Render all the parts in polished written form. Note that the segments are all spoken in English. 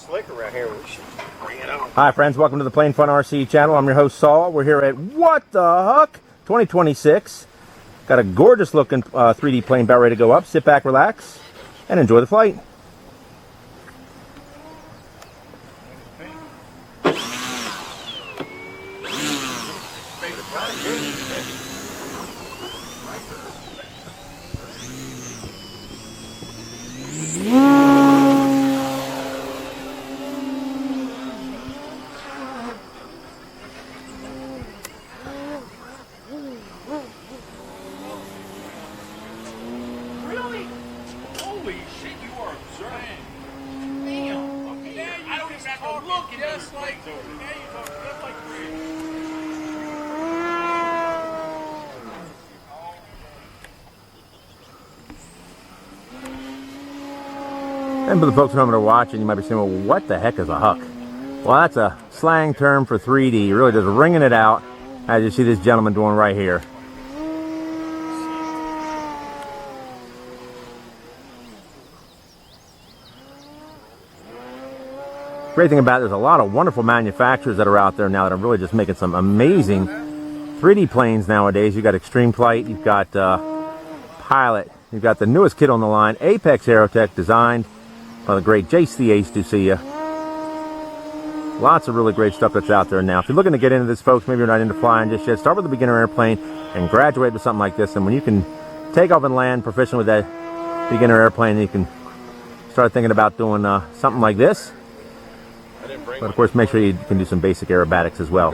slick around here. We should bring it on. Hi friends, welcome to the Plain Fun RC channel. I'm your host Saul. We're here at What the Huck 2026. Got a gorgeous looking 3D plane about ready to go up. Sit back, relax, and enjoy the flight. Really? Holy shit, you are observant. Damn. Okay. I don't even have to look just like now you talk just like And for the folks at home that are watching, you might be saying, well, what the heck is a huck? Well, that's a slang term for 3D. Really just ringing it out, as you see this gentleman doing right here. Great thing about it, there's a lot of wonderful manufacturers that are out there now that are really just making some amazing 3D planes nowadays. You've got Extreme Flight, you've got Pilot, you've got the newest kit on the line, Apex Aerotech, designed by the great Jace the Ace Ducia. Lots of really great stuff that's out there now. If you're looking to get into this, folks, maybe you're not into flying just yet, start with a beginner airplane and graduate with something like this. And when you can take off and land proficient with that beginner airplane, you can start thinking about doing something like this. But of course, make sure you can do some basic aerobatics as well.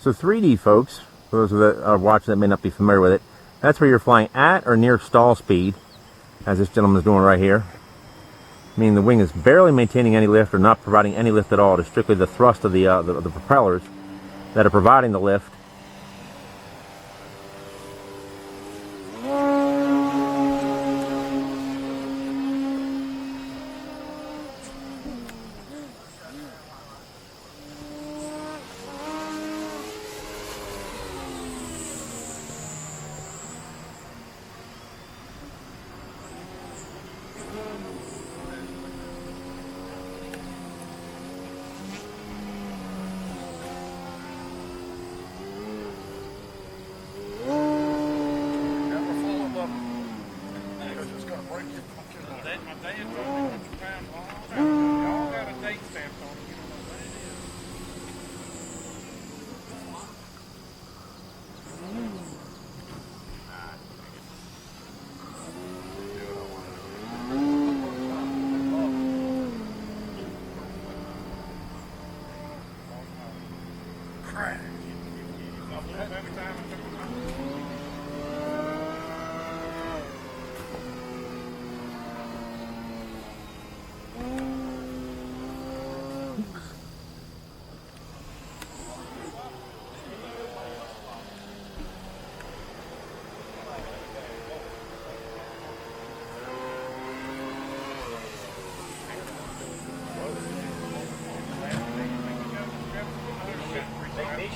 So 3D, folks, for those that are watching that may not be familiar with it, that's where you're flying at or near stall speed, as this gentleman is doing right here. Meaning the wing is barely maintaining any lift or not providing any lift at all. It is strictly the thrust of the propellers that are providing the lift.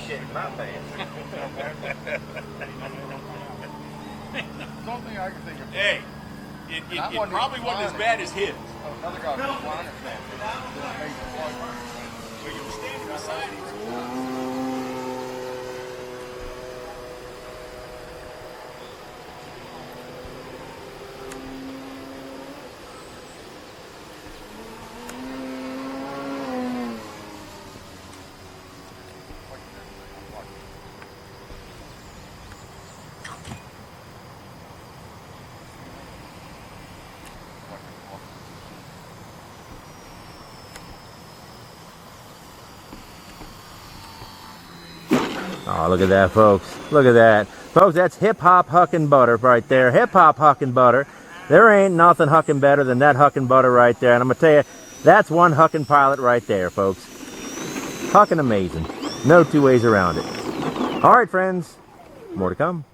Shit in my pants. Something I can think of. Hey, it probably wasn't as bad as his. Another guy was flying it. But you were standing beside him. Oh, look at that, folks. Look at that. Folks, that's hip-hop hucking butter right there. Hip-hop hucking butter. There ain't nothing hucking better than that hucking butter right there. And I'm going to tell you, That's one hucking pilot right there, folks. Hucking amazing. No two ways around it. All right, friends. More to come.